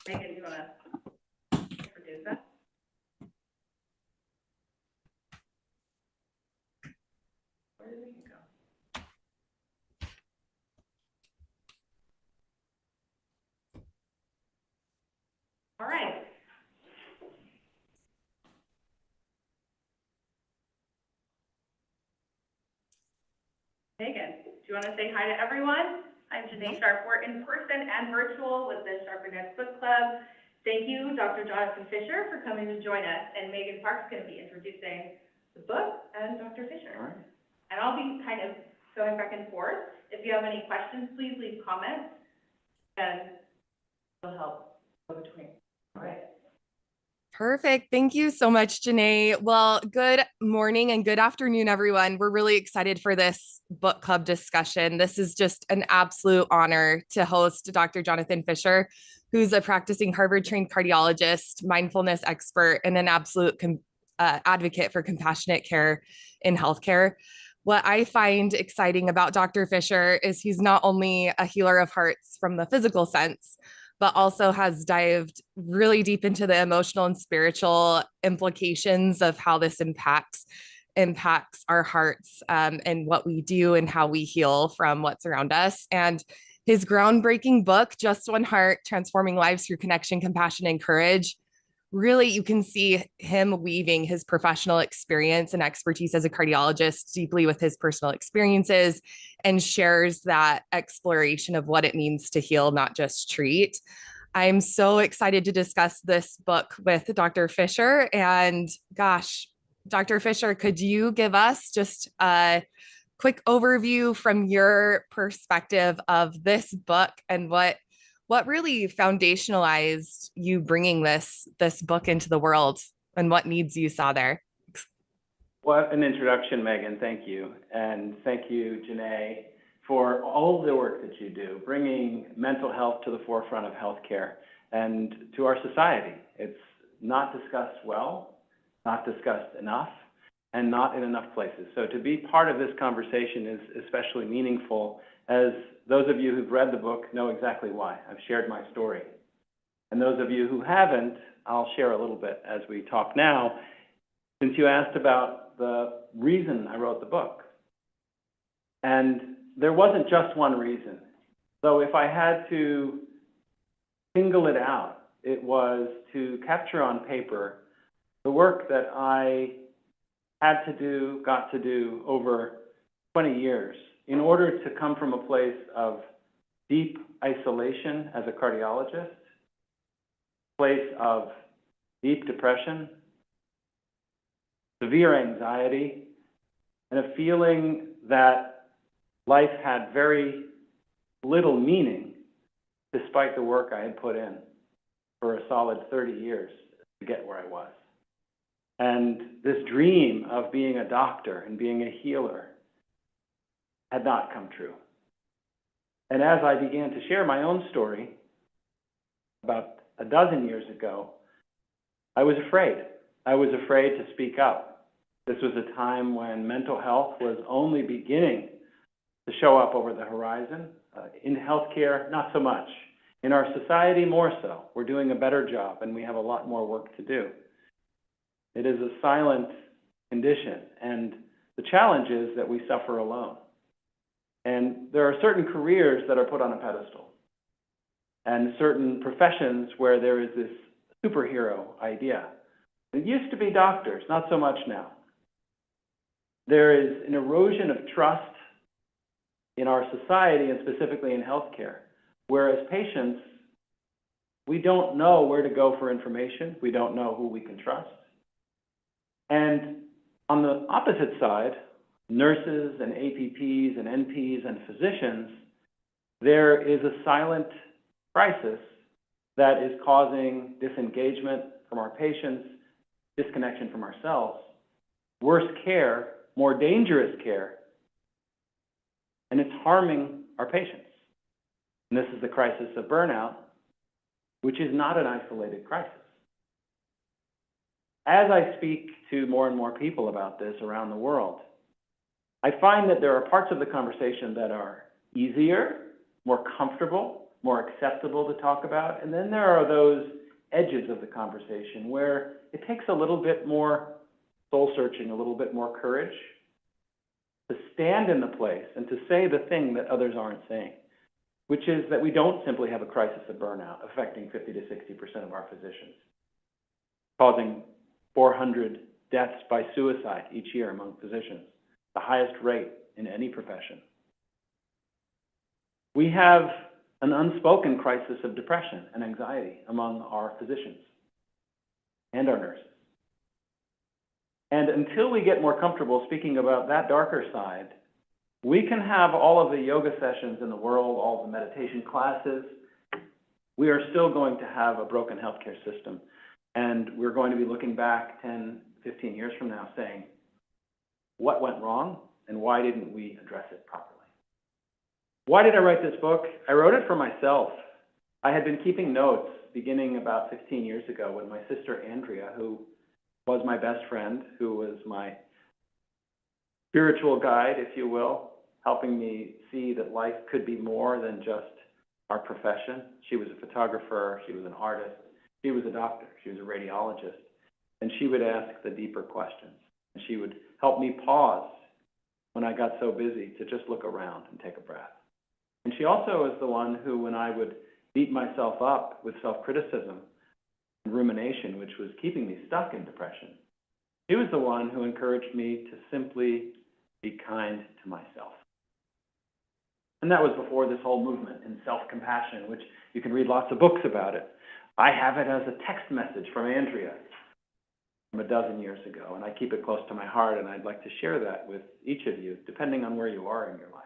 Megan, do you want to introduce us? Where did Megan go? All right. Megan, do you want to say hi to everyone? I'm Janae Sharp. We're in person and virtual with the Sharp and Nets Book Club. Thank you, Dr. Jonathan Fisher, for coming to join us. And Megan Park's going to be introducing the book and Dr. Fisher. All right. And I'll be kind of going back and forth. If you have any questions, please leave comments, and it'll help go between. All right. Perfect. Thank you so much, Janae. Well, good morning and good afternoon, everyone. We're really excited for this book club discussion. This is just an absolute honor to host Dr. Jonathan Fisher, who's a practicing Harvard-trained cardiologist, mindfulness expert, and an absolute advocate for compassionate care in healthcare. What I find exciting about Dr. Fisher is he's not only a healer of hearts from the physical sense, but also has dived really deep into the emotional and spiritual implications of how this impacts our hearts, and what we do and how we heal from what's around us. And his groundbreaking book, Just One Heart, Transforming Lives Through Connection, Compassion, and Courage, really you can see him weaving his professional experience and expertise as a cardiologist deeply with his personal experiences, and shares that exploration of what it means to heal, not just treat. I'm so excited to discuss this book with Dr. Fisher. And gosh, Dr. Fisher, could you give us just a quick overview from your perspective of this book and what really foundationalized you bringing this book into the world, and what needs you saw there? What an introduction, Megan. Thank you. And thank you, Janae, for all the work that you do, bringing mental health to the forefront of healthcare and to our society. It's not discussed well, not discussed enough, and not in enough places. So to be part of this conversation is especially meaningful, as those of you who've read the book know exactly why. I've shared my story. And those of you who haven't, I'll share a little bit as we talk now, since you asked about the reason I wrote the book. And there wasn't just one reason. So if I had to single it out, it was to capture on paper the work that I had to do, got to do over 20 years in order to come from a place of deep isolation as a cardiologist, place of deep depression, severe anxiety, and a feeling that life had very little meaning despite the work I had put in for a solid 30 years to get where I was. And this dream of being a doctor and being a healer had not come true. And as I began to share my own story about a dozen years ago, I was afraid. I was afraid to speak up. This was a time when mental health was only beginning to show up over the horizon. In healthcare, not so much. In our society, more so. We're doing a better job, and we have a lot more work to do. It is a silent condition, and the challenge is that we suffer alone. And there are certain careers that are put on a pedestal, and certain professions where there is this superhero idea. It used to be doctors, not so much now. There is an erosion of trust in our society, and specifically in healthcare, whereas patients, we don't know where to go for information. We don't know who we can trust. And on the opposite side, nurses and APPs and NPs and physicians, there is a silent crisis that is causing disengagement from our patients, disconnection from ourselves, worse care, more dangerous care, and it's harming our patients. And this is the crisis of burnout, which is not an isolated crisis. As I speak to more and more people about this around the world, I find that there are parts of the conversation that are easier, more comfortable, more acceptable to talk about. And then there are those edges of the conversation where it takes a little bit more soul searching, a little bit more courage to stand in the place and to say the thing that others aren't saying, which is that we don't simply have a crisis of burnout affecting 50 to 60% of our physicians, causing 400 deaths by suicide each year among physicians, the highest rate in any profession. We have an unspoken crisis of depression and anxiety among our physicians and our nurses. And until we get more comfortable speaking about that darker side, we can have all of the yoga sessions in the world, all the meditation classes. We are still going to have a broken healthcare system. And we're going to be looking back 10, 15 years from now saying, what went wrong and why didn't we address it properly? Why did I write this book? I wrote it for myself. I had been keeping notes beginning about 15 years ago when my sister Andrea, who was my best friend, who was my spiritual guide, if you will, helping me see that life could be more than just our profession. She was a photographer, she was an artist, she was a doctor, she was a radiologist, and she would ask the deeper questions. And she would help me pause when I got so busy to just look around and take a breath. And she also is the one who, when I would beat myself up with self-criticism and rumination, which was keeping me stuck in depression, she was the one who encouraged me to simply be kind to myself. And that was before this whole movement in self-compassion, which you can read lots of books about it. I have it as a text message from Andrea from a dozen years ago, and I keep it close to my heart, and I'd like to share that with each of you, depending on where you are in your life.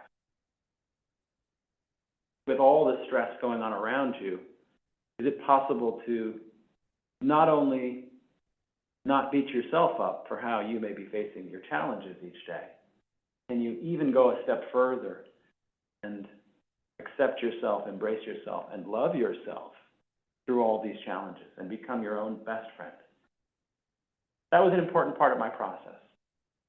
With all the stress going on around you, is it possible to not only not beat yourself up for how you may be facing your challenges each day, can you even go a step further and accept yourself, embrace yourself, and love yourself through all these challenges and become your own best friend? That was an important part of my process.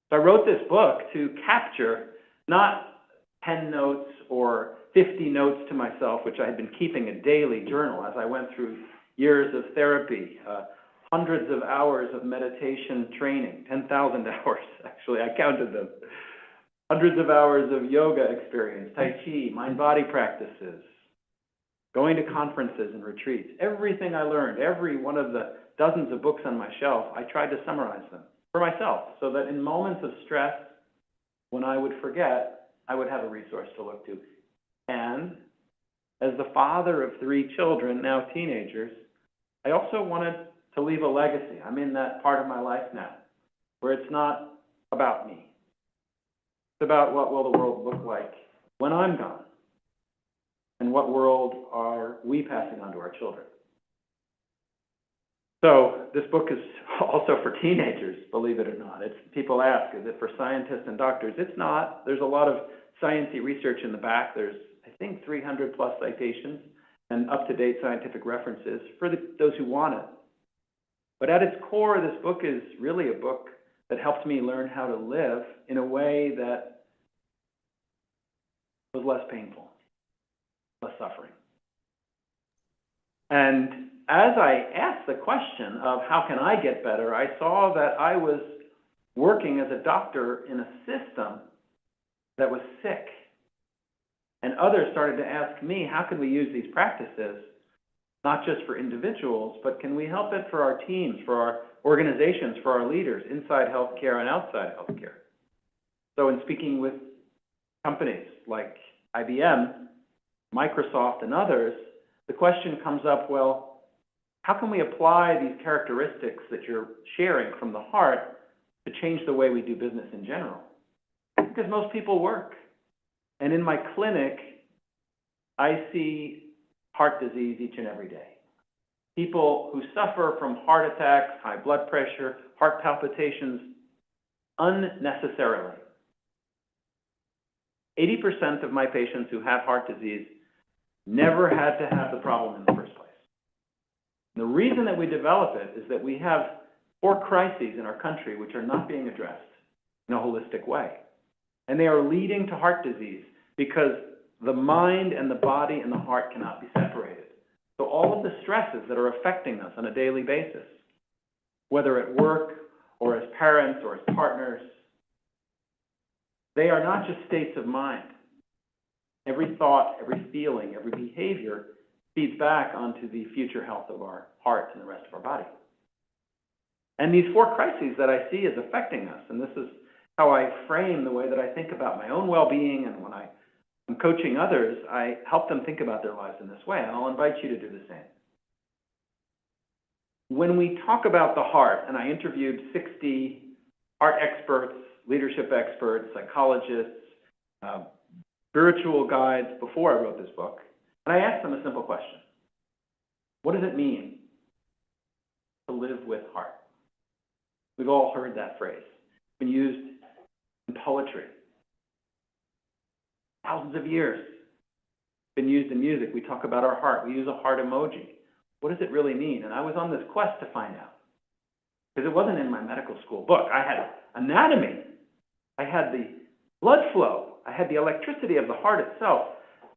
So I wrote this book to capture not 10 notes or 50 notes to myself, which I had been keeping a daily journal as I went through years of therapy, hundreds of hours of meditation training, 10,000 hours, actually, I counted them. Hundreds of hours of yoga experience, Tai Chi, mind-body practices, going to conferences and retreats. Everything I learned, every one of the dozens of books on my shelf, I tried to summarize them for myself so that in moments of stress, when I would forget, I would have a resource to look to. And as the father of 3 children, now teenagers, I also wanted to leave a legacy. I'm in that part of my life now where it's not about me. It's about what will the world look like when I'm gone, and what world are we passing on to our children. So this book is also for teenagers, believe it or not. People ask, is it for scientists and doctors? It's not. There's a lot of sciencey research in the back. There's, I think, 300 plus citations and up-to-date scientific references for those who want it. But at its core, this book is really a book that helped me learn how to live in a way that was less painful, less suffering. And as I asked the question of how can I get better, I saw that I was working as a doctor in a system that was sick. And others started to ask me, how can we use these practices, not just for individuals, but can we help it for our teams, for our organizations, for our leaders, inside healthcare and outside healthcare? So in speaking with companies like IBM, Microsoft, and others, the question comes up, well, how can we apply these characteristics that you're sharing from the heart to change the way we do business in general? Because most people work. And in my clinic, I see heart disease each and every day. People who suffer from heart attacks, high blood pressure, heart palpitations, unnecessarily. 80% of my patients who have heart disease never had to have the problem in the first place. And the reason that we develop it is that we have 4 crises in our country which are not being addressed in a holistic way. And they are leading to heart disease because the mind and the body and the heart cannot be separated. So all of the stresses that are affecting us on a daily basis, whether at work or as parents or as partners, they are not just states of mind. Every thought, every feeling, every behavior feeds back onto the future health of our heart and the rest of our body. And these four crises that I see as affecting us, and this is how I frame the way that I think about my own well-being, and when I'm coaching others, I help them think about their lives in this way, and I'll invite you to do the same. When we talk about the heart, and I interviewed 60 heart experts, leadership experts, psychologists, spiritual guides before I wrote this book, and I asked them a simple question. What does it mean to live with heart? We've all heard that phrase. It's been used in poetry. Thousands of years. It's been used in music. We talk about our heart. We use a heart emoji. What does it really mean? And I was on this quest to find out. Because it wasn't in my medical school book. I had anatomy. I had the blood flow. I had the electricity of the heart itself.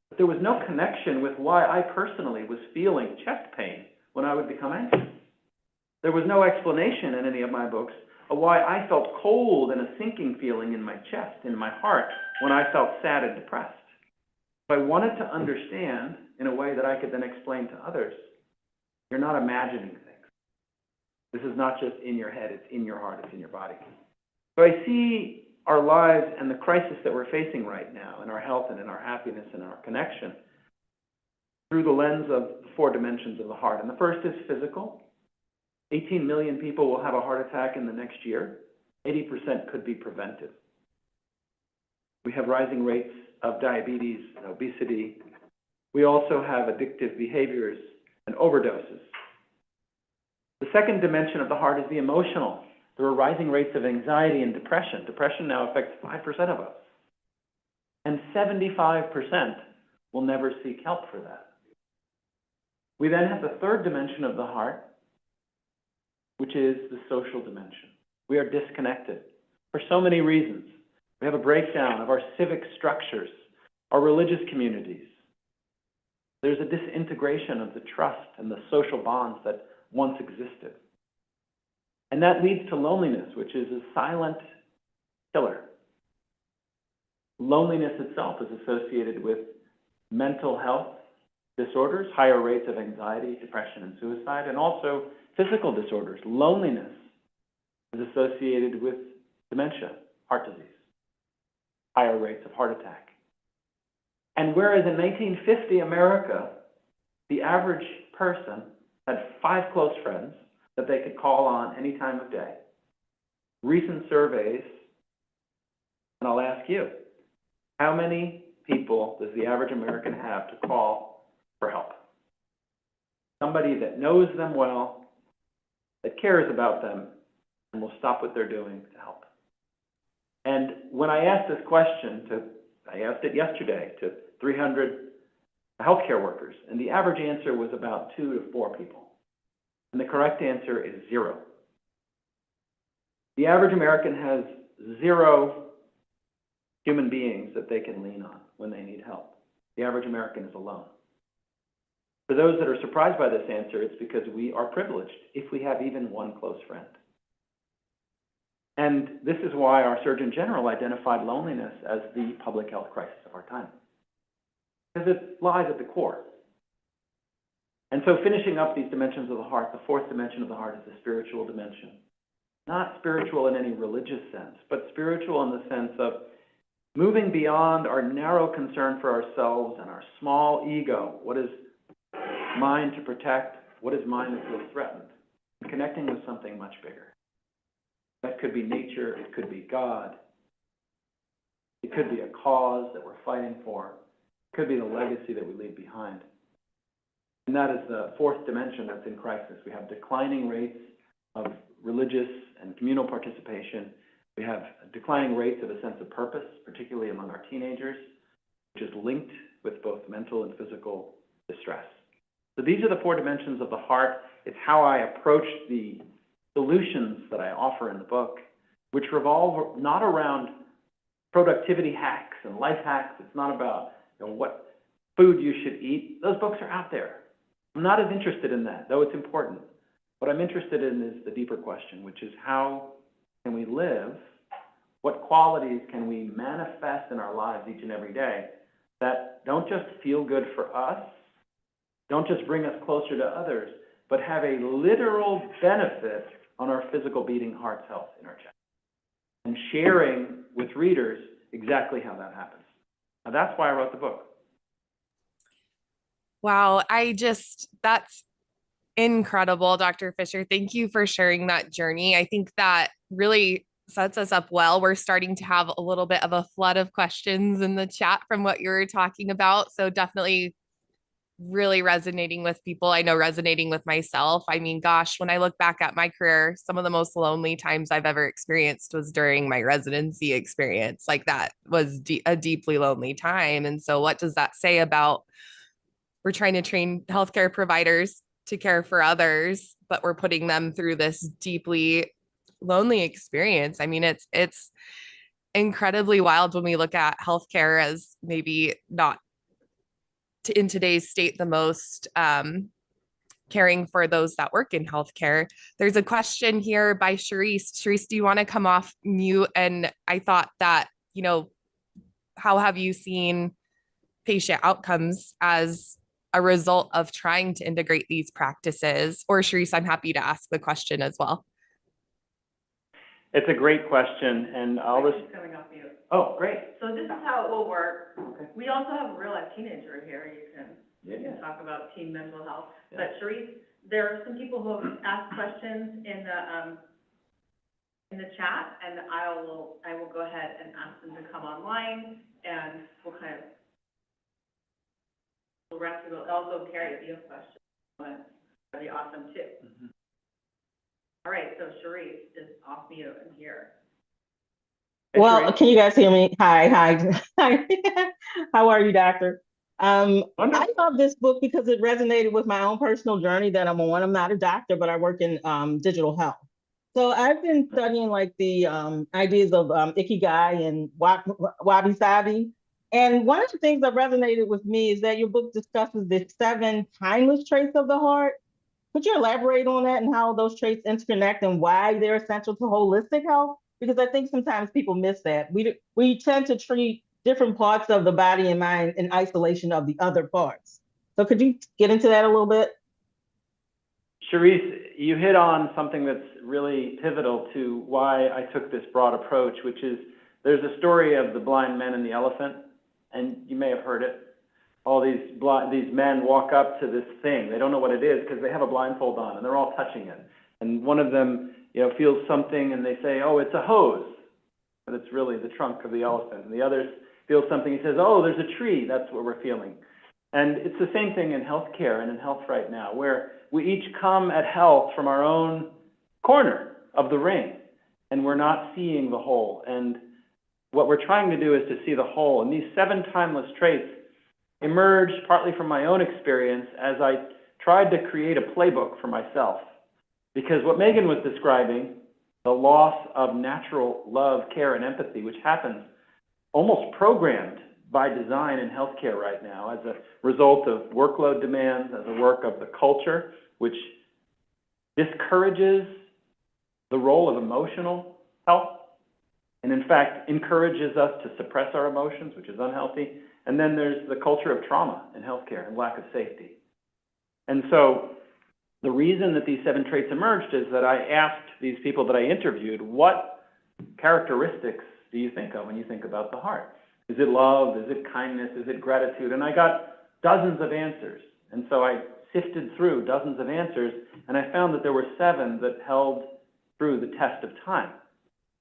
But there was no connection with why I personally was feeling chest pain when I would become anxious. There was no explanation in any of my books of why I felt cold and a sinking feeling in my chest, in my heart, when I felt sad and depressed. So I wanted to understand in a way that I could then explain to others, you're not imagining things. This is not just in your head, it's in your heart, it's in your body. So I see our lives and the crisis that we're facing right now in our health and in our happiness and our connection through the lens of the four dimensions of the heart. And the first is physical. 18 million people will have a heart attack in the next year. 80% could be prevented. We have rising rates of diabetes and obesity. We also have addictive behaviors and overdoses. The second dimension of the heart is the emotional. There are rising rates of anxiety and depression. Depression now affects 5% of us. And 75% will never seek help for that. We then have the third dimension of the heart, which is the social dimension. We are disconnected for so many reasons. We have a breakdown of our civic structures, our religious communities. There's a disintegration of the trust and the social bonds that once existed. And that leads to loneliness, which is a silent killer. Loneliness itself is associated with mental health disorders, higher rates of anxiety, depression, and suicide, and also physical disorders. Loneliness is associated with dementia, heart disease, higher rates of heart attack. And whereas in 1950 America, the average person had 5 close friends that they could call on any time of day, recent surveys, and I'll ask you, how many people does the average American have to call for help? Somebody that knows them well, that cares about them, and will stop what they're doing to help. And when I asked this question I asked it yesterday to 300 healthcare workers, and the average answer was about 2 to 4 people. And the correct answer is 0. The average American has 0 human beings that they can lean on when they need help. The average American is alone. For those that are surprised by this answer, it's because we are privileged if we have even one close friend. And this is why our Surgeon General identified loneliness as the public health crisis of our time, because it lies at the core. And so finishing up these dimensions of the heart, the fourth dimension of the heart is the spiritual dimension. Not spiritual in any religious sense, but spiritual in the sense of moving beyond our narrow concern for ourselves and our small ego. What is mine to protect? What is mine that feels threatened? And connecting with something much bigger. That could be nature, it could be God. It could be a cause that we're fighting for. It could be the legacy that we leave behind. And that is the fourth dimension that's in crisis. We have declining rates of religious and communal participation. We have declining rates of a sense of purpose, particularly among our teenagers, which is linked with both mental and physical distress. So these are the 4 dimensions of the heart. It's how I approach the solutions that I offer in the book, which revolve not around productivity hacks and life hacks. It's not about what food you should eat. Those books are out there. I'm not as interested in that, though it's important. What I'm interested in is the deeper question, which is how can we live? What qualities can we manifest in our lives each and every day that don't just feel good for us, don't just bring us closer to others, but have a literal benefit on our physical beating heart's health in our chest? And sharing with readers exactly how that happens. Now, that's why I wrote the book. Wow, that's incredible, Dr. Fisher. Thank you for sharing that journey. I think that really sets us up well. We're starting to have a little bit of a flood of questions in the chat from what you were talking about. So definitely really resonating with people. I know resonating with myself. I mean, gosh, when I look back at my career, some of the most lonely times I've ever experienced was during my residency experience. Like that was a deeply lonely time. And so what does that say about we're trying to train healthcare providers to care for others, but we're putting them through this deeply lonely experience? I mean, it's incredibly wild when we look at healthcare as maybe not in today's state the most caring for those that work in healthcare. There's a question here by Sharice. Sharice, do you want to come off mute? And I thought that, how have you seen patient outcomes as a result of trying to integrate these practices? Or Sharice, I'm happy to ask the question as well. It's a great question, and I'll Question's coming off mute. Oh, great. So this is how it will work. Okay. We also have a real life teenager here. You can Yeah. talk about teen mental health. Yeah. But Sharice, there are some people who have asked questions in the chat, and I will go ahead and ask them to come online, and we'll kind of rest of it. Also, Carrie, if you have questions, that'd be awesome too. Mm-hmm. All right, so Sharice is off mute and here. Hey, Well, Sharice. can you guys hear me? Hi. Hi. How are you, doctor? I Wonderful. love this book because it resonated with my own personal journey that I'm on. I'm not a doctor, but I work in digital health. So I've been studying like the ideas of Ikigai and Wabi Sabi. And one of the things that resonated with me is that your book discusses the 7 timeless traits of the heart. Could you elaborate on that and how those traits interconnect and why they're essential to holistic health? Because I think sometimes people miss that. We tend to treat different parts of the body and mind in isolation of the other parts. So could you get into that a little bit? Sharice, you hit on something that's really pivotal to why I took this broad approach, which is there's a story of the blind men and the elephant, and you may have heard it. All these men walk up to this thing. They don't know what it is because they have a blindfold on, and they're all touching it. And one of them, feels something, and they say, "Oh, it's a hose," but it's really the trunk of the elephant. And the others feel something. He says, "Oh, there's a tree. That's what we're feeling." And it's the same thing in healthcare and in health right now, where we each come at health from our own corner of the ring, and we're not seeing the whole. And what we're trying to do is to see the whole. And these 7 timeless traits emerged partly from my own experience as I tried to create a playbook for myself. Because what Megan was describing, the loss of natural love, care, and empathy, which happens almost programmed by design in healthcare right now as a result of workload demands, as a work of the culture, which discourages the role of emotional health, and in fact encourages us to suppress our emotions, which is unhealthy. And then there's the culture of trauma in healthcare and lack of safety. And so the reason that these 7 traits emerged is that I asked these people that I interviewed, what characteristics do you think of when you think about the heart? Is it love? Is it kindness? Is it gratitude? And I got dozens of answers. And so I sifted through dozens of answers, and I found that there were 7 that held through the test of time.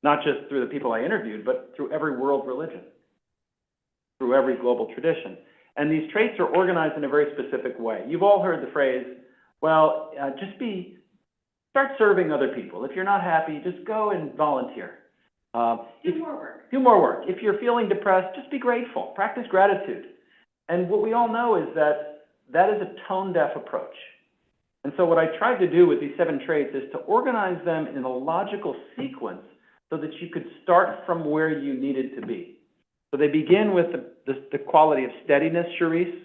Not just through the people I interviewed, but through every world religion, through every global tradition. And these traits are organized in a very specific way. You've all heard the phrase, well, start serving other people. If you're not happy, just go and volunteer. Do more work. Do more work. If you're feeling depressed, just be grateful. Practice gratitude. And what we all know is that that is a tone-deaf approach. And so what I tried to do with these 7 traits is to organize them in a logical sequence so that you could start from where you needed to be. So they begin with the quality of steadiness, Charisse.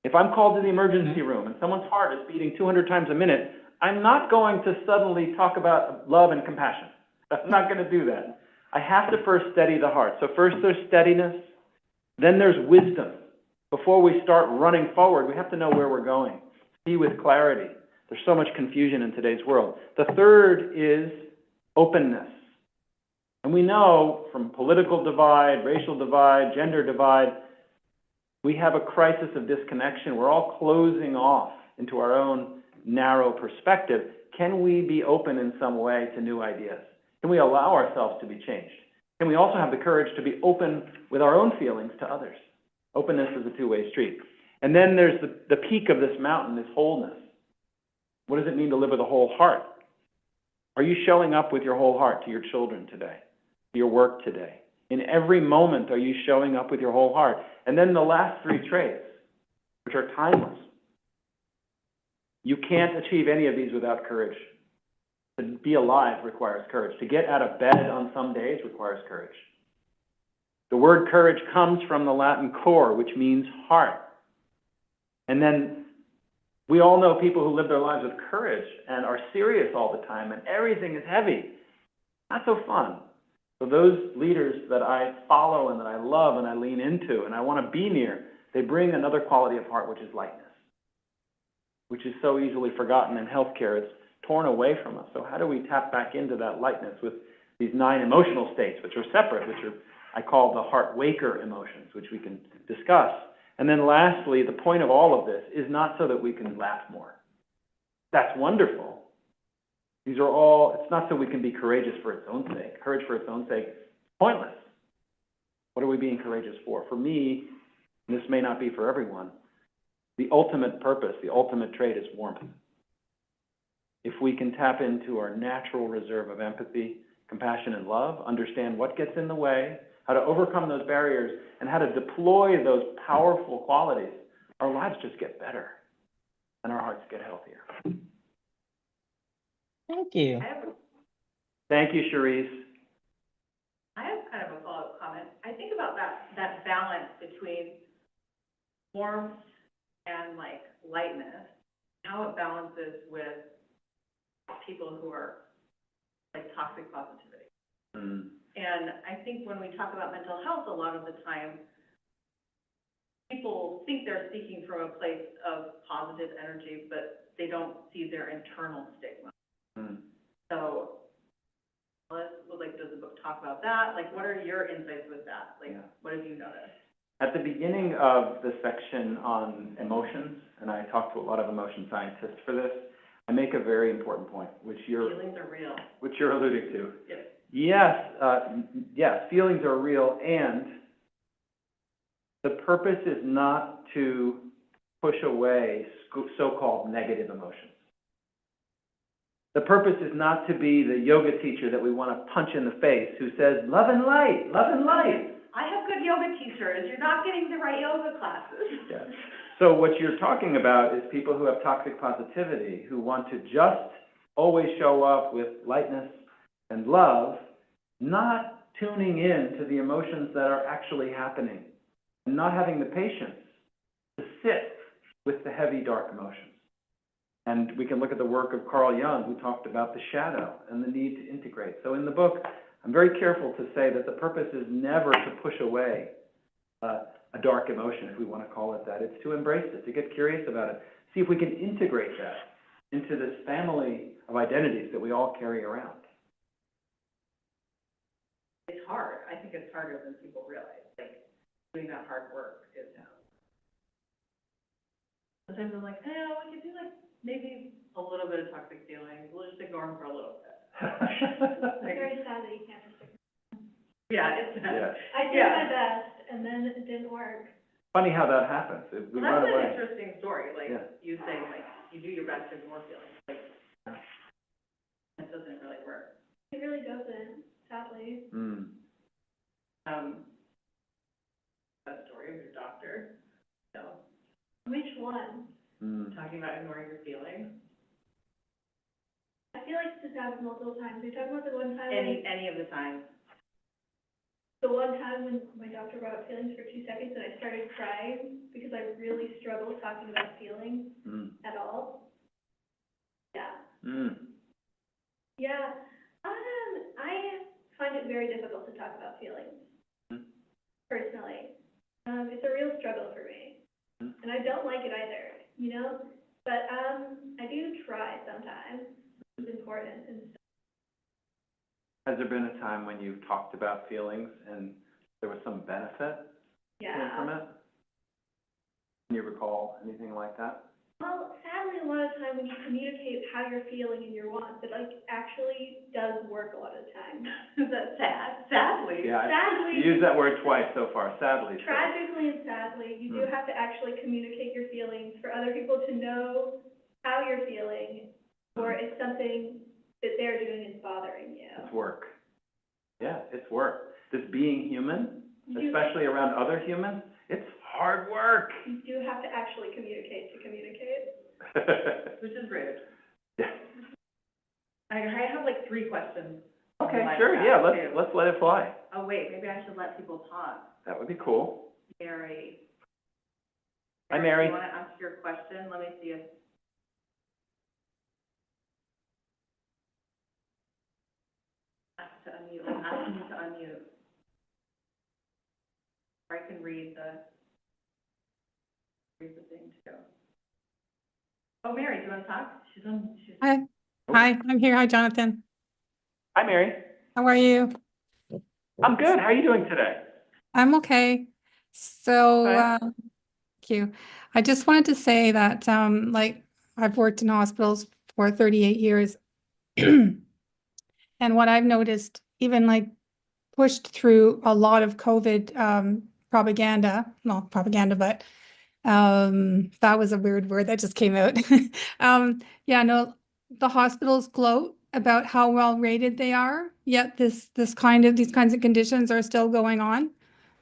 If I'm called to the emergency room and someone's heart is beating 200 times a minute, I'm not going to suddenly talk about love and compassion. I'm not going to do that. I have to first steady the heart. So first there's steadiness, then there's wisdom. Before we start running forward, we have to know where we're going. See with clarity. There's so much confusion in today's world. The third is openness. And we know from political divide, racial divide, gender divide, we have a crisis of disconnection. We're all closing off into our own narrow perspective. Can we be open in some way to new ideas? Can we allow ourselves to be changed? Can we also have the courage to be open with our own feelings to others? Openness is a two-way street. And then there's the peak of this mountain, this wholeness. What does it mean to live with a whole heart? Are you showing up with your whole heart to your children today, to your work today? In every moment, are you showing up with your whole heart? And then the last three traits, which are timeless. You can't achieve any of these without courage. To be alive requires courage. To get out of bed on some days requires courage. The word courage comes from the Latin cor, which means heart. And then we all know people who live their lives with courage and are serious all the time, and everything is heavy. Not so fun. So those leaders that I follow and that I love and I lean into and I want to be near, they bring another quality of heart, which is lightness, which is so easily forgotten in healthcare. It's torn away from us. So how do we tap back into that lightness with these 9 emotional states, which are separate, which are, I call the heart waker emotions, which we can discuss. And then lastly, the point of all of this is not so that we can laugh more. That's wonderful. These are all, it's not so we can be courageous for its own sake. Courage for its own sake, pointless. What are we being courageous for? For me, and this may not be for everyone, the ultimate purpose, the ultimate trait is warmth. If we can tap into our natural reserve of empathy, compassion, and love, understand what gets in the way, how to overcome those barriers, and how to deploy those powerful qualities, our lives just get better, and our hearts get healthier. Thank you. Thank you, Charisse. I have kind of a follow-up comment. I think about that balance between warmth and like lightness, how it balances with people who are like toxic positivity. And I think when we talk about mental health, a lot of the time, people think they're speaking from a place of positive energy, but they don't see their internal stigma. So, like, does the book talk about that? Like, what are your insights with that? Like, what have you noticed? At the beginning of the section on emotions, and I talk to a lot of emotion scientists for this, I make a very important point, which Feelings are real. which you're alluding to. Yes. Yes, feelings are real, and the purpose is not to push away so-called negative emotions. The purpose is not to be the yoga teacher that we want to punch in the face who says, love and light, love and light. I have good yoga teachers. You're not getting the right yoga classes. Yeah. So what you're talking about is people who have toxic positivity, who want to just always show up with lightness and love, not tuning in to the emotions that are actually happening, and not having the patience to sit with the heavy, dark emotions. And we can look at the work of Carl Jung, who talked about the shadow and the need to integrate. So in the book, I'm very careful to say that the purpose is never to push away a dark emotion, if we want to call it that. It's to embrace it, to get curious about it, see if we can integrate that into this family of identities that we all carry around. It's hard. I think it's harder than people realize. Like, doing that hard work is, sometimes I'm like, we could do like, maybe a little bit of toxic feelings. We'll just ignore them for a little bit. It's very sad that you can't just. Yeah, it's sad. Yeah. I did my best, and then it didn't work. Funny how that happens. We Well, run that's an away. interesting story, like, Yeah. you saying, like, you do your best to ignore feelings, like, that doesn't really work. It really doesn't, sadly. That story of your doctor, Which one? talking about ignoring your feelings, I feel like this happened multiple times. You're talking about the one time. any of the time. the one time when my doctor brought up feelings for 2 seconds and I started crying because I really struggle talking about feelings at all. Yeah. Yeah. I find it very difficult to talk about feelings, personally. It's a real struggle for me. And I don't like it either, you know? But, I do try sometimes. It's important and stuff. Has there been a time when you've talked about feelings and there was some benefit from Yeah. it? Can you recall anything like that? Well, sadly, a lot of time when you communicate how you're feeling and your wants, it like actually does work a lot of the time. Is that sad? Sadly. Yeah, Sadly. you used that word twice so far, sadly. so. Tragically and sadly, you do have to actually communicate your feelings for other people to know how you're feeling, or if something that they're doing is bothering you. It's work. Yeah, it's work. This being human, You do, especially around other humans, it's hard work. you do have to actually communicate to communicate. Which is rude. Yeah. I have like 3 questions. Okay, Like sure, that, yeah, too. let's let it fly. Oh, wait, maybe I should let people talk. That would be cool. Mary. Hi, Mary. You wanna ask your question? Let me see if. Ask to unmute, I'm asking you to unmute. Or I can read the thing too. Oh, Mary, do you wanna talk? She's Hi, hi, I'm here. Hi, Jonathan. Hi, Mary. How are you? I'm good. How are you doing today? I'm okay. So, Okay. thank you. I just wanted to say that, like, I've worked in hospitals for 38 years. And what I've noticed, even like pushed through a lot of COVID, propaganda, not propaganda, but that was a weird word that just came out. Yeah, no, the hospitals gloat about how well rated they are, yet these kinds of conditions are still going on.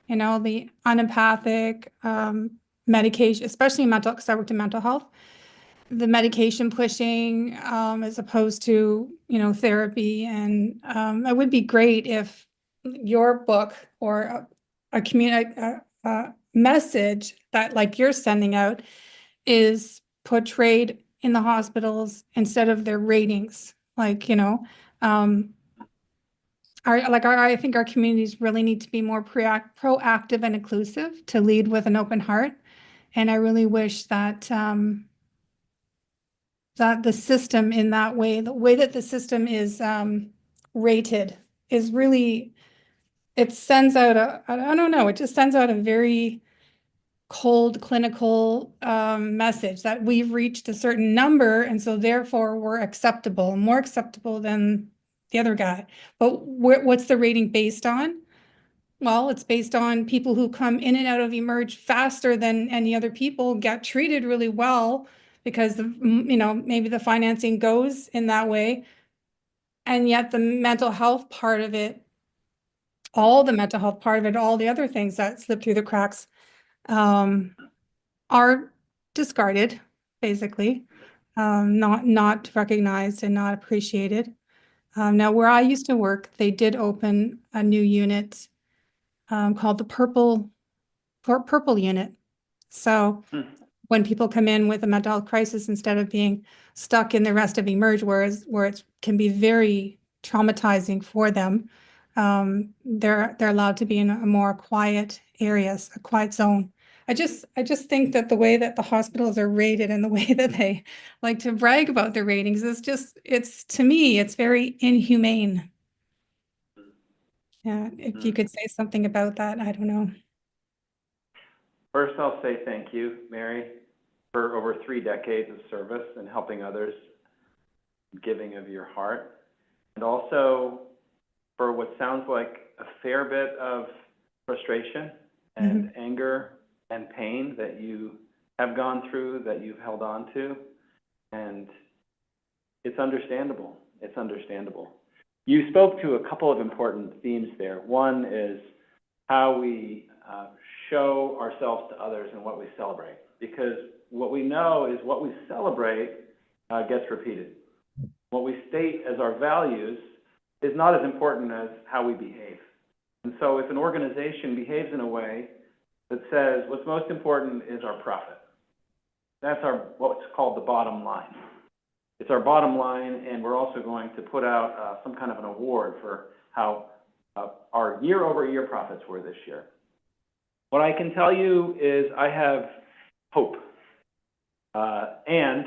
You know, the unempathic, medication, especially mental, because I worked in mental health, the medication pushing, as opposed to, you know, therapy. And it would be great if your book or a community, message that like you're sending out is portrayed in the hospitals instead of their ratings. Like, you know, I think our communities really need to be more proactive and inclusive, to lead with an open heart. And I really wish that that the system in that way, the way that the system is rated, is really, it sends out I don't know, it just sends out a very cold clinical message that we've reached a certain number, and so therefore we're acceptable, more acceptable than the other guy. But what's the rating based on? Well, it's based on people who come in and out of emerge faster than any other people, get treated really well because you know, maybe the financing goes in that way. And yet the mental health part of it, all the mental health part of it, all the other things that slip through the cracks, are discarded, basically, not recognized and not appreciated. Now, where I used to work, they did open a new unit called the Purple Unit. So when people come in with a mental health crisis, instead of being stuck in the rest of emerge, where it can be very traumatizing for them, they're allowed to be in a more quiet areas, a quiet zone. I just think that the way that the hospitals are rated and the way that they like to brag about their ratings is just, to me, it's very inhumane. Yeah, if you could say something about that, I don't know. First, I'll say thank you, Mary, for over 3 decades of service and helping others, giving of your heart, and also for what sounds like a fair bit of frustration and anger and pain that you have gone through, that you've held on to, and it's understandable. It's understandable. You spoke to a couple of important themes there. One is how we show ourselves to others and what we celebrate, because what we know is what we celebrate gets repeated. What we state as our values is not as important as how we behave. And so if an organization behaves in a way that says what's most important is our profit, that's what's called the bottom line. It's our bottom line, and we're also going to put out some kind of an award for how our year-over-year profits were this year. What I can tell you is I have hope. And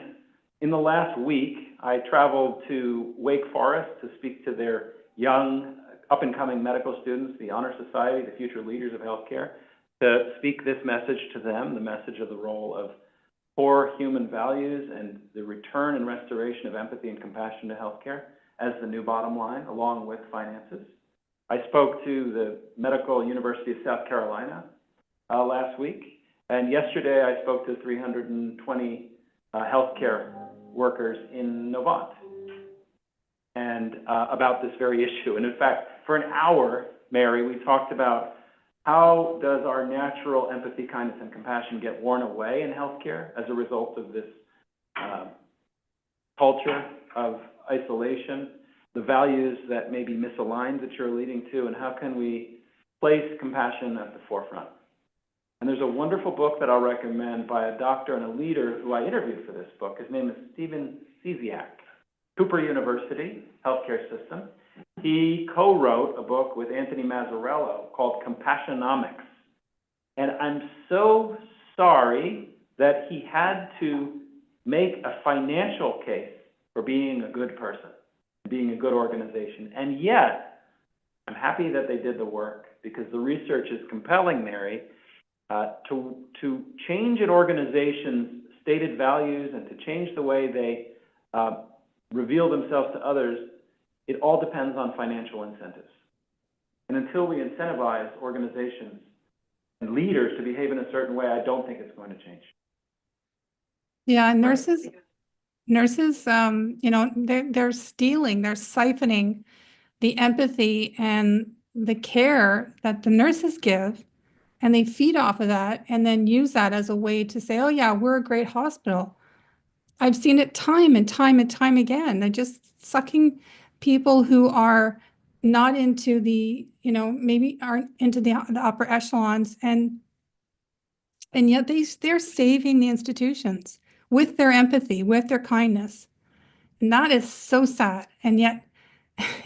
in the last week, I traveled to Wake Forest to speak to their young, up-and-coming medical students, the Honor Society, the future leaders of healthcare, to speak this message to them, the message of the role of core human values and the return and restoration of empathy and compassion to healthcare as the new bottom line, along with finances. I spoke to the Medical University of South Carolina last week, and yesterday I spoke to 320 healthcare workers in Novant and about this very issue. And in fact, for an hour, Mary, we talked about how does our natural empathy, kindness, and compassion get worn away in healthcare as a result of this culture of isolation, the values that may be misaligned that you're leading to, and how can we place compassion at the forefront. And there's a wonderful book that I'll recommend by a doctor and a leader who I interviewed for this book. His name is Stephen Cesiak, Cooper University Healthcare System. He co-wrote a book with Anthony Mazzarello called Compassionomics. And I'm so sorry that he had to make a financial case for being a good person, being a good organization. And yet, I'm happy that they did the work because the research is compelling, Mary, to change an organization's stated values and to change the way they reveal themselves to others. It all depends on financial incentives. And until we incentivize organizations and leaders to behave in a certain way, I don't think it's going to change. Yeah, nurses, you know, they're stealing, they're siphoning the empathy and the care that the nurses give, and they feed off of that and then use that as a way to say, oh yeah, we're a great hospital. I've seen it time and time and time again. They're just sucking people who are not into the, you know, maybe aren't into the upper echelons, and yet they're saving the institutions with their empathy, with their kindness. And that is so sad. And yet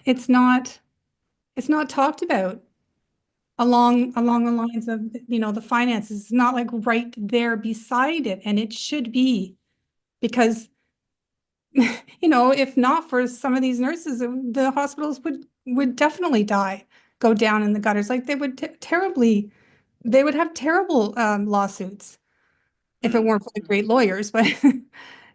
it's not talked about along the lines of, you know, the finances. It's not like right there beside it, and it should be, because you know, if not for some of these nurses, the hospitals would definitely go down in the gutters. Like they would have terrible lawsuits if it weren't for the great lawyers. But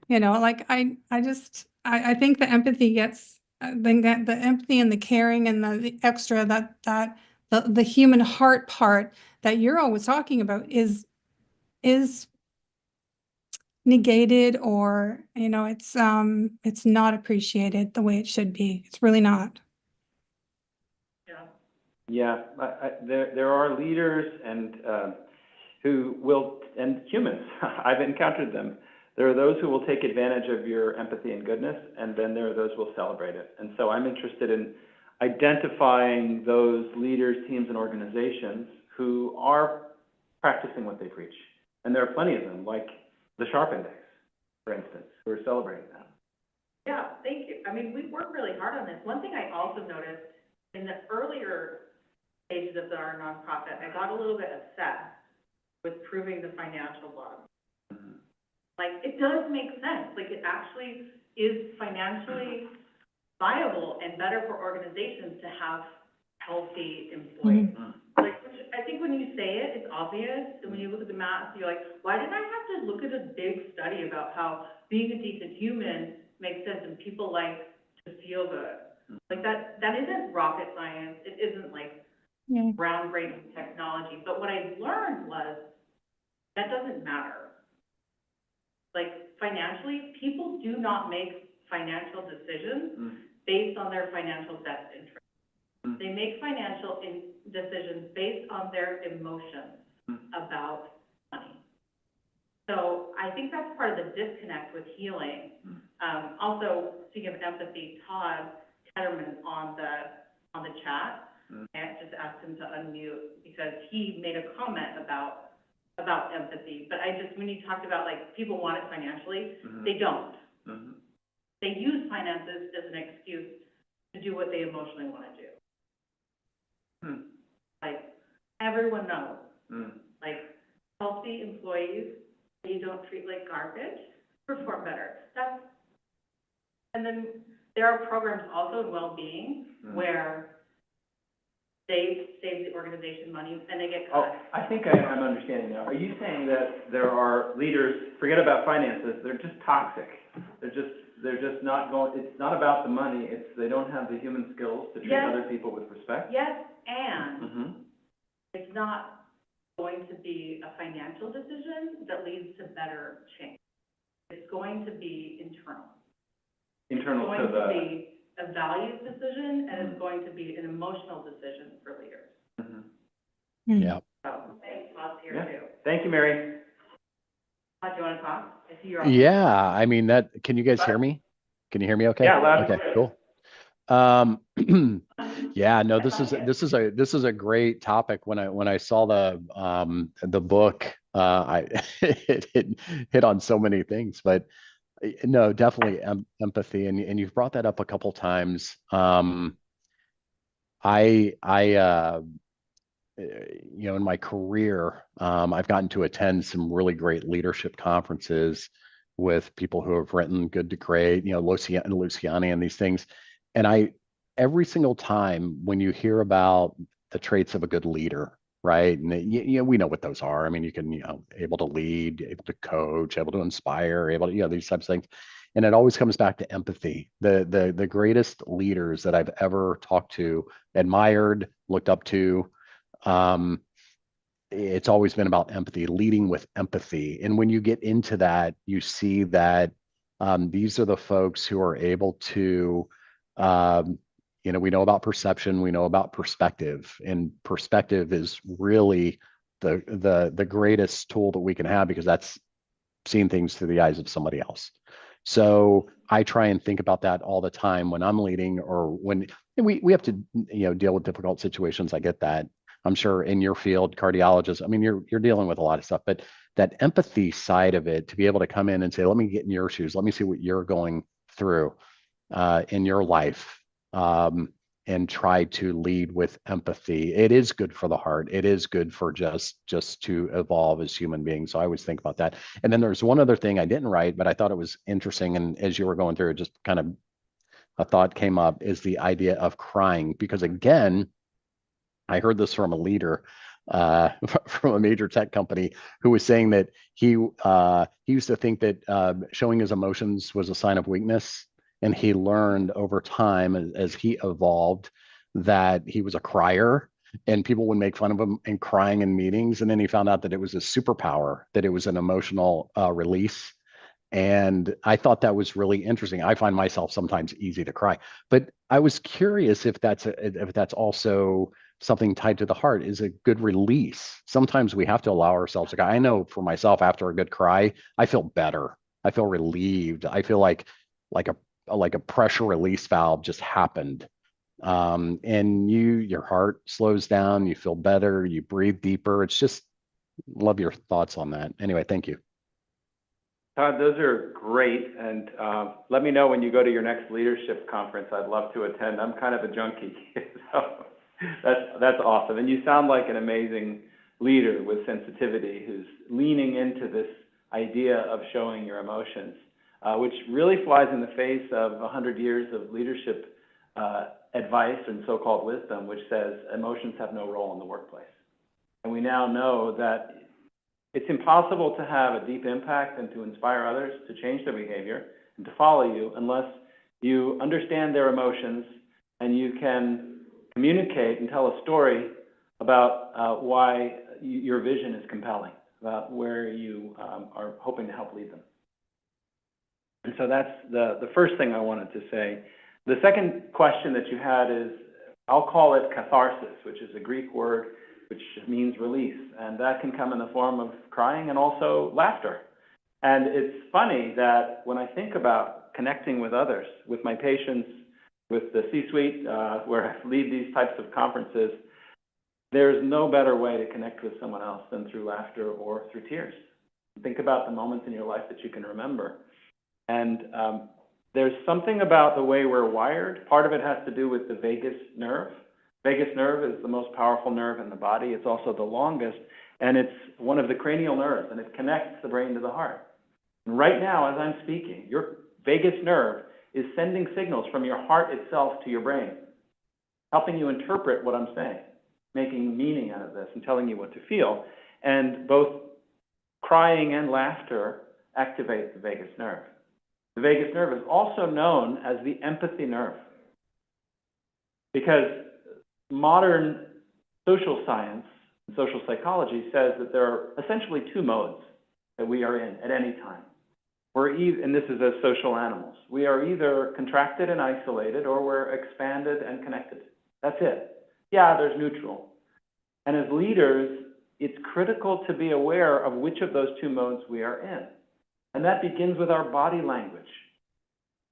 you know, like I think the empathy gets, the empathy and the caring and the extra that the human heart part that you're always talking about is negated, or, you know, it's not appreciated the way it should be. It's really not. Yeah, there are leaders and who will, and humans, I've encountered them. There are those who will take advantage of your empathy and goodness, and then there are those who will celebrate it. And so I'm interested in identifying those leaders, teams, and organizations who are practicing what they preach. And there are plenty of them, like the Sharp Index, for instance, who are celebrating that. Yeah, thank you. I mean, we worked really hard on this. One thing I also noticed in the earlier stages of our nonprofit, I got a little bit obsessed with proving the financial bottom. Mm-hmm. Like, it does make sense. Like, it actually is financially viable and better for organizations to have healthy employees. Mm-hmm. Like, which I think when you say it, it's obvious, and when you look at the math, you're like, why did I have to look at a big study about how being a decent human makes sense and people like to feel good? Like, that isn't rocket science. It isn't like groundbreaking technology. But what I learned was that doesn't matter. Like, financially, people do not make financial decisions based on their financial best interest. They make financial decisions based on their emotions about money. So I think that's part of the disconnect with healing. Also, speaking of empathy, Todd Ketterman on the chat I just asked him to unmute because he made a comment about empathy. But when you talked about, like, people want it financially, they don't. They use finances as an excuse to do what they emotionally want to do. Like, everyone knows, like, healthy employees that you don't treat like garbage perform better. And then there are programs also in well-being where they save the organization money and they get cut. Oh, I think I'm understanding now. Are you saying that there are leaders, forget about finances, they're just toxic? They're just not going, it's not about the money, it's they don't have the human skills to treat other people with respect? Yes, and it's not going to be a financial decision that leads to better change. It's going to be internal. Internal to It's going the... to be a values decision, and it's going to be an emotional decision for leaders. Yeah. So, thanks, Todd's here Yeah. too. Thank you, Mary. Todd, do you want to talk? I see you're on. Yeah. I mean, can you guys hear me? Can you hear me okay? Yeah, loud and Okay, clear. cool. Yeah, no, this is a great topic. When I saw the book, it hit on so many things, but no, definitely empathy. And you've brought that up a couple times. In my career, I've gotten to attend some really great leadership conferences with people who have written Good to Great, Luciani and these things. And every single time when you hear about the traits of a good leader, right? And we know what those are. I mean, you can, able to lead, able to coach, able to inspire, able to, these types of things. And it always comes back to empathy. The greatest leaders that I've ever talked to, admired, looked up to, it's always been about empathy, leading with empathy. And when you get into that, you see that these are the folks who are able to, we know about perception, we know about perspective, and perspective is really the greatest tool that we can have, because that's seeing things through the eyes of somebody else. So I try and think about that all the time when I'm leading, or when we have to, deal with difficult situations. I get that. I'm sure in your field, cardiologists, I mean, you're dealing with a lot of stuff, but that empathy side of it, to be able to come in and say, let me get in your shoes, let me see what you're going through in your life, and try to lead with empathy. It is good for the heart. It is good for just to evolve as human beings. So I always think about that. And then there's one other thing I didn't write, but I thought it was interesting. And as you were going through it, just kind of a thought came up, is the idea of crying. Because again, I heard this from a leader from a major tech company, who was saying that he used to think that showing his emotions was a sign of weakness. And he learned over time, as he evolved, that he was a crier, and people would make fun of him and crying in meetings. And then he found out that it was a superpower, that it was an emotional release. And I thought that was really interesting. I find myself sometimes easy to cry, but I was curious if that's also something tied to the heart, is a good release. Sometimes we have to allow ourselves to cry. I know for myself, after a good cry, I feel better. I feel relieved. I feel like a pressure release valve just happened. And your heart slows down, you feel better, you breathe deeper. It's just, love your thoughts on that. Anyway, thank you. Todd, those are great. And let me know when you go to your next leadership conference. I'd love to attend. I'm kind of a junkie, so that's awesome. And you sound like an amazing leader with sensitivity, who's leaning into this idea of showing your emotions, which really flies in the face of 100 years of leadership advice and so-called wisdom, which says emotions have no role in the workplace. And we now know that it's impossible to have a deep impact and to inspire others to change their behavior and to follow you unless you understand their emotions and you can communicate and tell a story about why your vision is compelling, about where you are hoping to help lead them. And so that's the first thing I wanted to say. The second question that you had is, I'll call it catharsis, which is a Greek word which means release. And that can come in the form of crying and also laughter. And it's funny that when I think about connecting with others, with my patients, with the C-suite, where I lead these types of conferences, there's no better way to connect with someone else than through laughter or through tears. Think about the moments in your life that you can remember. And there's something about the way we're wired. Part of it has to do with the vagus nerve. Vagus nerve is the most powerful nerve in the body. It's also the longest, and it's one of the cranial nerves, and it connects the brain to the heart. And right now, as I'm speaking, your vagus nerve is sending signals from your heart itself to your brain, helping you interpret what I'm saying, making meaning out of this and telling you what to feel. And both crying and laughter activate the vagus nerve. The vagus nerve is also known as the empathy nerve, because modern social science and social psychology says that there are essentially two modes that we are in at any time. And this is as social animals. We are either contracted and isolated, or we're expanded and connected. That's it. Yeah, there's neutral. And as leaders, it's critical to be aware of which of those two modes we are in. And that begins with our body language.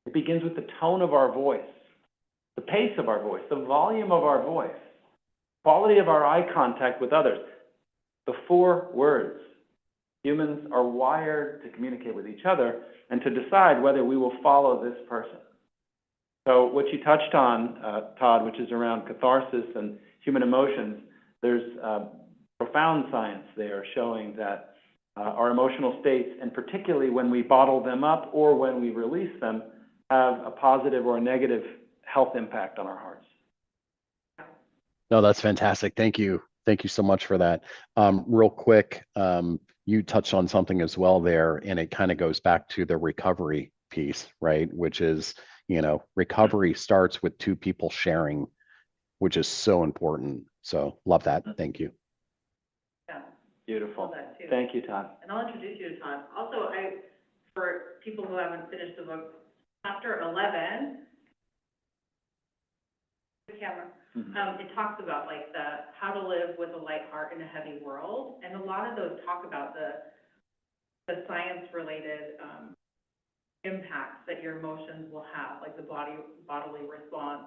It begins with the tone of our voice, the pace of our voice, the volume of our voice, quality of our eye contact with others. The 4 words. Humans are wired to communicate with each other and to decide whether we will follow this person. So what you touched on, Todd, which is around catharsis and human emotions, there's profound science there showing that our emotional states, and particularly when we bottle them up or when we release them, have a positive or a negative health impact on our hearts. No, that's fantastic. Thank you. Thank you so much for that. Real quick, you touched on something as well there, and it kind of goes back to the recovery piece, right? Which is, recovery starts with 2 people sharing, which is so important. So love that. Thank you. Yeah, Beautiful. love that too. Thank you, Todd. And I'll introduce you to Todd. Also, for people who haven't finished the book, chapter 11, the camera, it talks about like how to live with a light heart in a heavy world. And a lot of those talk about the science-related impacts that your emotions will have, like the bodily response.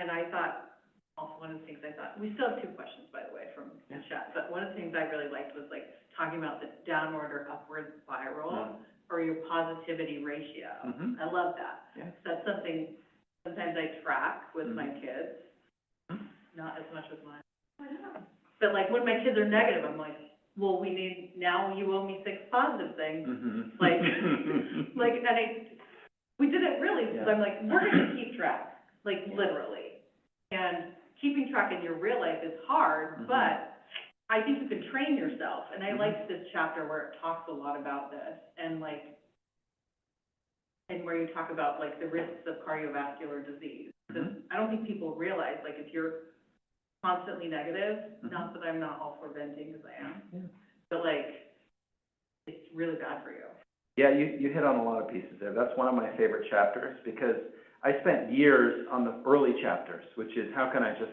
And I thought, also one of the things we still have 2 questions, by the way, from the chat, but one of the things I really liked was like talking about the downward or upward spiral or your positivity ratio. I love that. Yeah. That's something sometimes I track with my kids, not as much with mine. But like when my kids are negative, I'm like, well, now you owe me 6 positive things. Like, and we didn't really, because I'm like, we're going to keep track, like literally. And keeping track in your real life is hard, but I think you can train yourself. And I liked this chapter where it talks a lot about this, and where you talk about like the risks of cardiovascular disease. Because I don't think people realize, like, if you're constantly negative, not that I'm not all for venting, because I am, but like, it's really bad for you. Yeah, you hit on a lot of pieces there. That's one of my favorite chapters, because I spent years on the early chapters, which is how can I just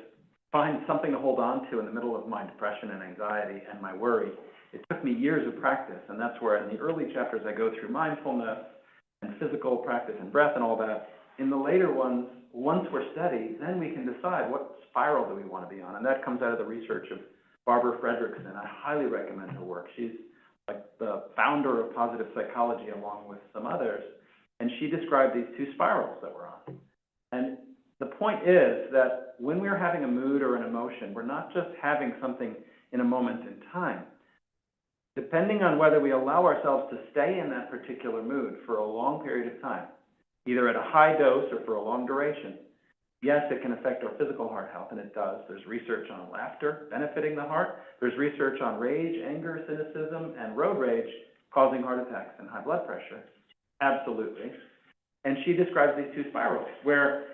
find something to hold on to in the middle of my depression and anxiety and my worry. It took me years of practice, and that's where in the early chapters I go through mindfulness and physical practice and breath and all that. In the later ones, once we're steady, then we can decide what spiral do we want to be on, and that comes out of the research of Barbara Fredrickson. I highly recommend her work. She's like the founder of positive psychology along with some others, and she described these 2 spirals that we're on. And the point is that when we're having a mood or an emotion, we're not just having something in a moment in time. Depending on whether we allow ourselves to stay in that particular mood for a long period of time, either at a high dose or for a long duration, yes, it can affect our physical heart health, and it does. There's research on laughter benefiting the heart. There's research on rage, anger, cynicism, and road rage causing heart attacks and high blood pressure. Absolutely. And she describes these 2 spirals where,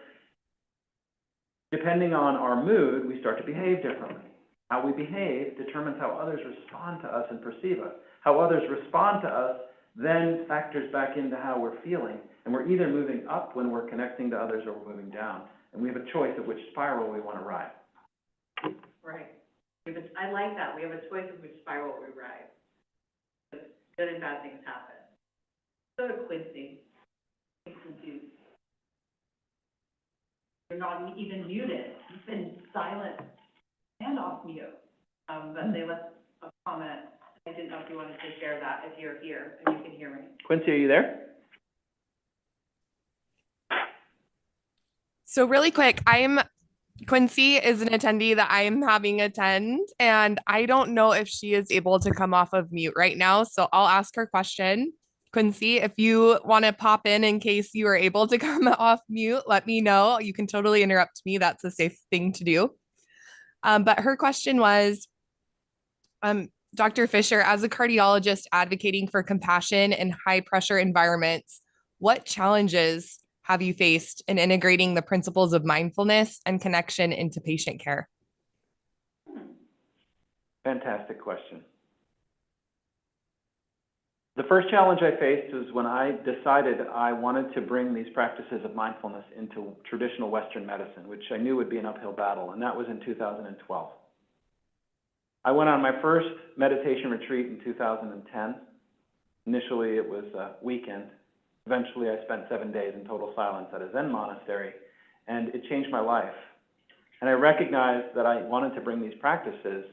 depending on our mood, we start to behave differently. How we behave determines how others respond to us and perceive us. How others respond to us then factors back into how we're feeling. And we're either moving up when we're connecting to others, or we're moving down. And we have a choice of which spiral we want to ride. Right. I like that. We have a choice of which spiral we ride. Good and bad things happen. Go to Quincy. not even muted, you've been silent and off mute. But they left a comment. I didn't know if you wanted to share that if you're here and you can hear me. Quincy, are you there? So really quick, Quincy is an attendee that I am having attend, and I don't know if she is able to come off of mute right now. So I'll ask her question. Quincy, if you want to pop in case you are able to come off mute, let me know. You can totally interrupt me. That's a safe thing to do. But her question was, Dr. Fisher, as a cardiologist advocating for compassion in high pressure environments, what challenges have you faced in integrating the principles of mindfulness and connection into patient care? Fantastic question. The first challenge I faced was when I decided I wanted to bring these practices of mindfulness into traditional Western medicine, which I knew would be an uphill battle, and that was in 2012. I went on my first meditation retreat in 2010. Initially, it was a weekend. Eventually, I spent 7 days in total silence at a Zen monastery, and it changed my life. And I recognized that I wanted to bring these practices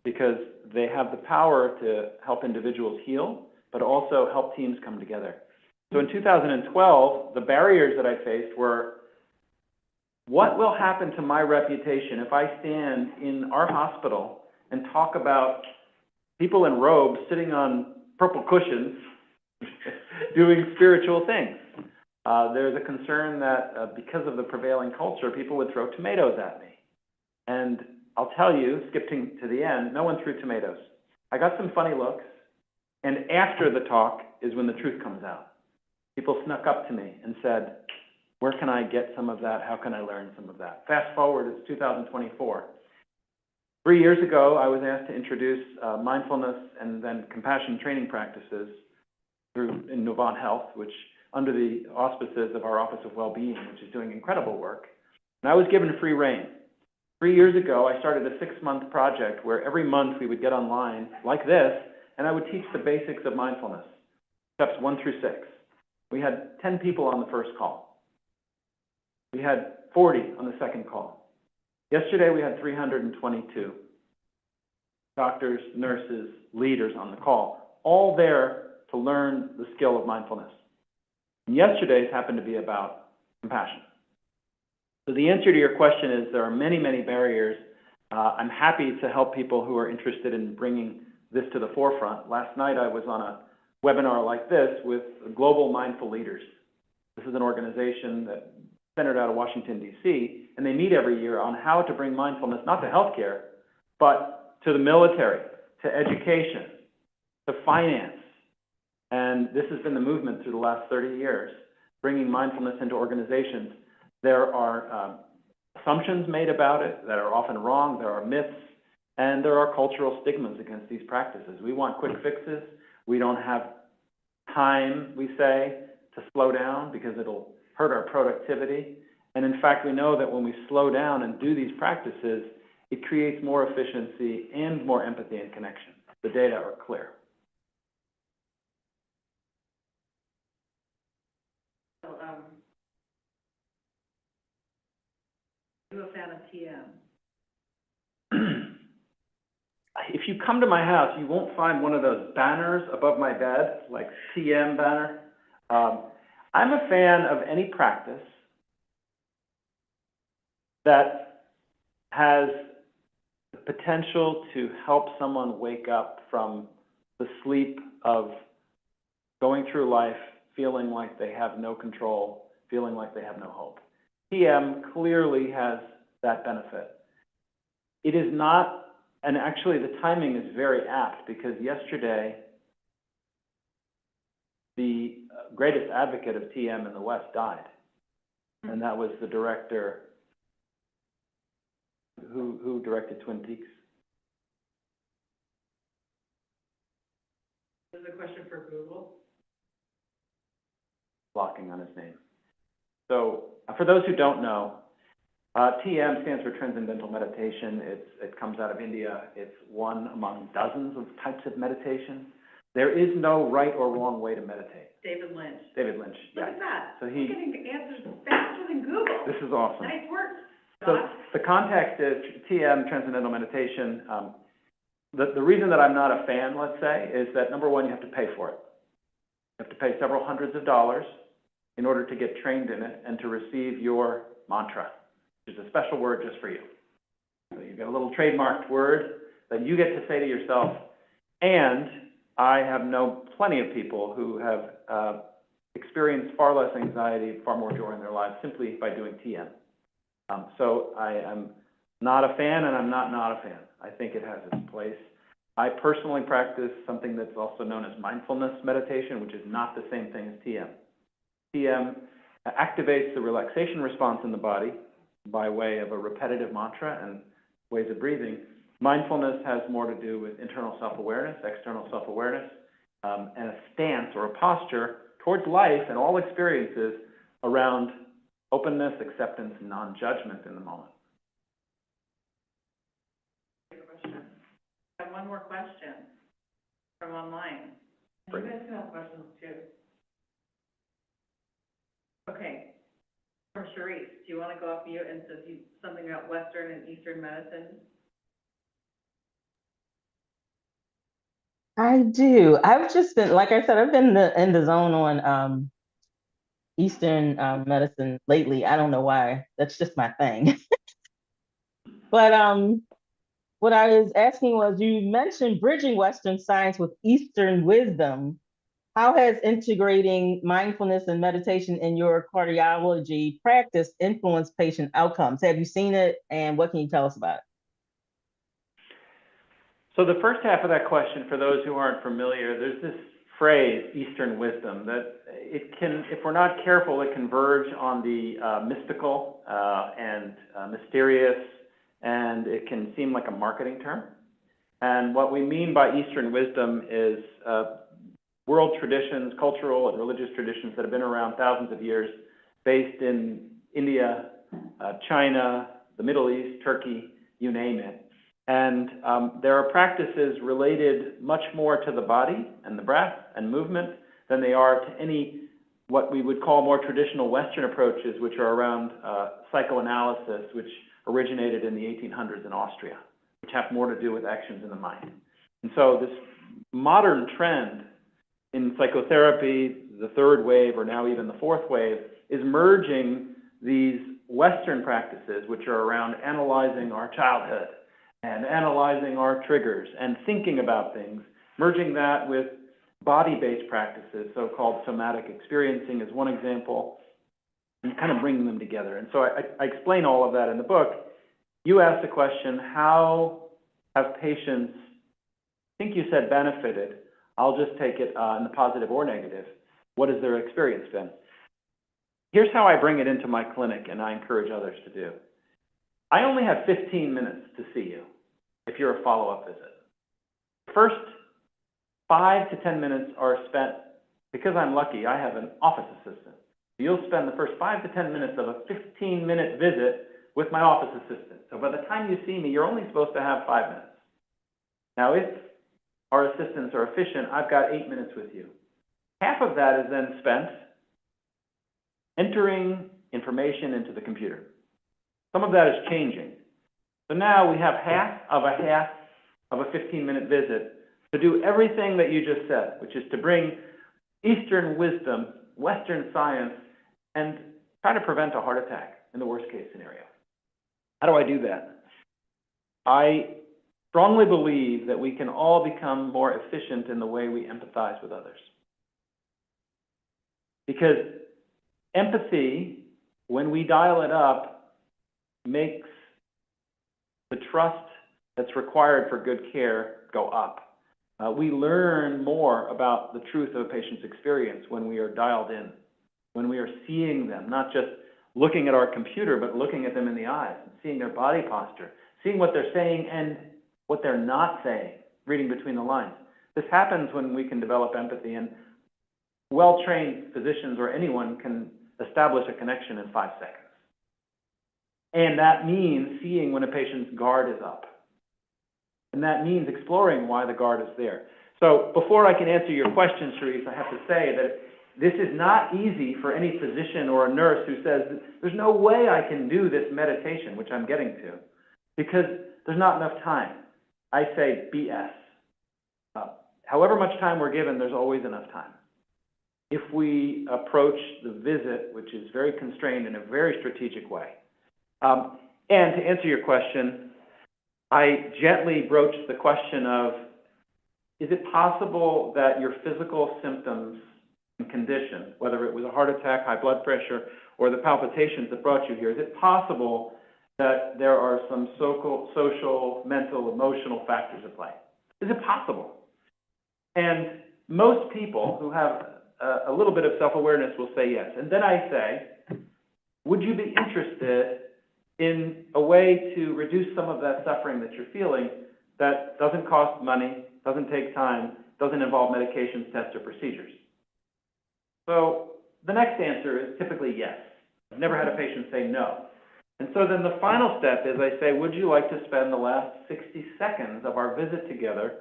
because they have the power to help individuals heal, but also help teams come together. So in 2012, the barriers that I faced were, what will happen to my reputation if I stand in our hospital and talk about people in robes sitting on purple cushions doing spiritual things? There's a concern that because of the prevailing culture, people would throw tomatoes at me. And I'll tell you, skipping to the end, no one threw tomatoes. I got some funny looks, and after the talk is when the truth comes out. People snuck up to me and said, where can I get some of that? How can I learn some of that? Fast forward, it's 2024. 3 years ago, I was asked to introduce mindfulness and then compassion training practices in Novant Health, which under the auspices of our Office of Wellbeing, which is doing incredible work. And I was given free rein. 3 years ago, I started a 6-month project where every month we would get online like this, and I would teach the basics of mindfulness, steps 1 through 6. We had 10 people on the first call. We had 40 on the second call. Yesterday, we had 322 doctors, nurses, leaders on the call, all there to learn the skill of mindfulness. And yesterday's happened to be about compassion. So the answer to your question is there are many, many barriers. I'm happy to help people who are interested in bringing this to the forefront. Last night I was on a webinar like this with Global Mindful Leaders. This is an organization that's centered out of Washington, D.C., and they meet every year on how to bring mindfulness, not to healthcare, but to the military, to education, to finance. And this has been the movement through the last 30 years, bringing mindfulness into organizations. There are assumptions made about it that are often wrong. There are myths, and there are cultural stigmas against these practices. We want quick fixes. We don't have time, we say, to slow down because it'll hurt our productivity. And in fact, we know that when we slow down and do these practices, it creates more efficiency and more empathy and connection. The data are clear. So, are you a fan of TM? If you come to my house, you won't find one of those banners above my bed, like TM banner. I'm a fan of any practice that has the potential to help someone wake up from the sleep of going through life feeling like they have no control, feeling like they have no hope. TM clearly has that benefit. It is not, and actually the timing is very apt because yesterday, the greatest advocate of TM in the West died. And that was the director who directed Twin Peaks. This is a question for Google. Blocking on his name. So for those who don't know, TM stands for Transcendental Meditation. It comes out of India. It's one among dozens of types of meditation. There is no right or wrong way to meditate. David Lynch. David Lynch, Look yeah. at that. So We're getting answers faster than Google. This is awesome. Nice work, So Josh. the context is TM, Transcendental Meditation. The reason that I'm not a fan, let's say, is that number one, you have to pay for it. You have to pay several hundreds of dollars in order to get trained in it and to receive your mantra, which is a special word just for you. So you get a little trademarked word that you get to say to yourself. And I have known plenty of people who have experienced far less anxiety, far more joy in their lives simply by doing TM. So I am not a fan, and I'm not a fan. I think it has its place. I personally practice something that's also known as mindfulness meditation, which is not the same thing as TM. TM activates the relaxation response in the body by way of a repetitive mantra and ways of breathing. Mindfulness has more to do with internal self-awareness, external self-awareness, and a stance or a posture towards life and all experiences around openness, acceptance, and non-judgment in the moment. Good question. I have one more question from online. And you guys can have questions too. Okay. From Sharice, do you want to go off mute and says something about Western and Eastern medicine? I do. I've just been, like I said, I've been in the zone on Eastern medicine lately. I don't know why. That's just my thing. But what I was asking was, you mentioned bridging Western science with Eastern wisdom. How has integrating mindfulness and meditation in your cardiology practice influenced patient outcomes? Have you seen it, and what can you tell us about it? So the first half of that question, for those who aren't familiar, there's this phrase, Eastern wisdom, that it can, if we're not careful, it can verge on the mystical and mysterious, and it can seem like a marketing term. And what we mean by Eastern wisdom is world traditions, cultural and religious traditions that have been around thousands of years, based in India, China, the Middle East, Turkey, you name it. And there are practices related much more to the body and the breath and movement than they are to any, what we would call more traditional Western approaches, which are around psychoanalysis, which originated in the 1800s in Austria, which have more to do with actions in the mind. And so this modern trend in psychotherapy, the third wave, or now even the fourth wave, is merging these Western practices, which are around analyzing our childhood and analyzing our triggers and thinking about things, merging that with body-based practices, so-called somatic experiencing is one example, and kind of bringing them together. And so I explain all of that in the book. You asked the question, how have patients, I think you said benefited, I'll just take it in the positive or negative. What has their experience been? Here's how I bring it into my clinic, and I encourage others to do. I only have 15 minutes to see you if you're a follow-up visit. First 5 to 10 minutes are spent, because I'm lucky, I have an office assistant. You'll spend the first 5 to 10 minutes of a 15-minute visit with my office assistant. So by the time you see me, you're only supposed to have 5 minutes. Now, if our assistants are efficient, I've got 8 minutes with you. Half of that is then spent entering information into the computer. Some of that is changing. So now we have half of a 15-minute visit to do everything that you just said, which is to bring Eastern wisdom, Western science, and try to prevent a heart attack in the worst-case scenario. How do I do that? I strongly believe that we can all become more efficient in the way we empathize with others. Because empathy, when we dial it up, makes the trust that's required for good care go up. We learn more about the truth of a patient's experience when we are dialed in, when we are seeing them, not just looking at our computer, but looking at them in the eyes, and seeing their body posture, seeing what they're saying and what they're not saying, reading between the lines. This happens when we can develop empathy, and well-trained physicians or anyone can establish a connection in 5 seconds. And that means seeing when a patient's guard is up. And that means exploring why the guard is there. So before I can answer your question, Sharice, I have to say that this is not easy for any physician or a nurse who says, there's no way I can do this meditation, which I'm getting to, because there's not enough time. I say BS. However much time we're given, there's always enough time. If we approach the visit, which is very constrained in a very strategic way. And to answer your question, I gently broached the question of, is it possible that your physical symptoms and condition, whether it was a heart attack, high blood pressure, or the palpitations that brought you here, is it possible that there are some social, mental, emotional factors at play? Is it possible? And most people who have a little bit of self-awareness will say yes. And then I say, would you be interested in a way to reduce some of that suffering that you're feeling that doesn't cost money, doesn't take time, doesn't involve medications, tests, or procedures? So the next answer is typically yes. I've never had a patient say no. And so then the final step is I say, would you like to spend the last 60 seconds of our visit together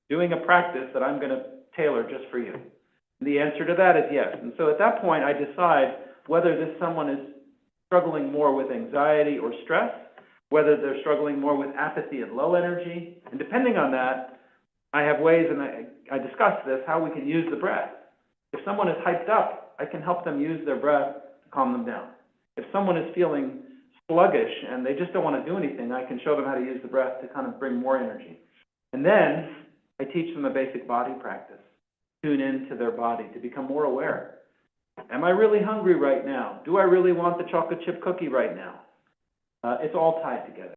doing a practice that I'm going to tailor just for you? And the answer to that is yes. And so at that point, I decide whether this someone is struggling more with anxiety or stress, whether they're struggling more with apathy and low energy. And depending on that, I have ways, and I discuss this, how we can use the breath. If someone is hyped up, I can help them use their breath to calm them down. If someone is feeling sluggish and they just don't want to do anything, I can show them how to use the breath to kind of bring more energy. And then I teach them a basic body practice. Tune into their body to become more aware. Am I really hungry right now? Do I really want the chocolate chip cookie right now? It's all tied together.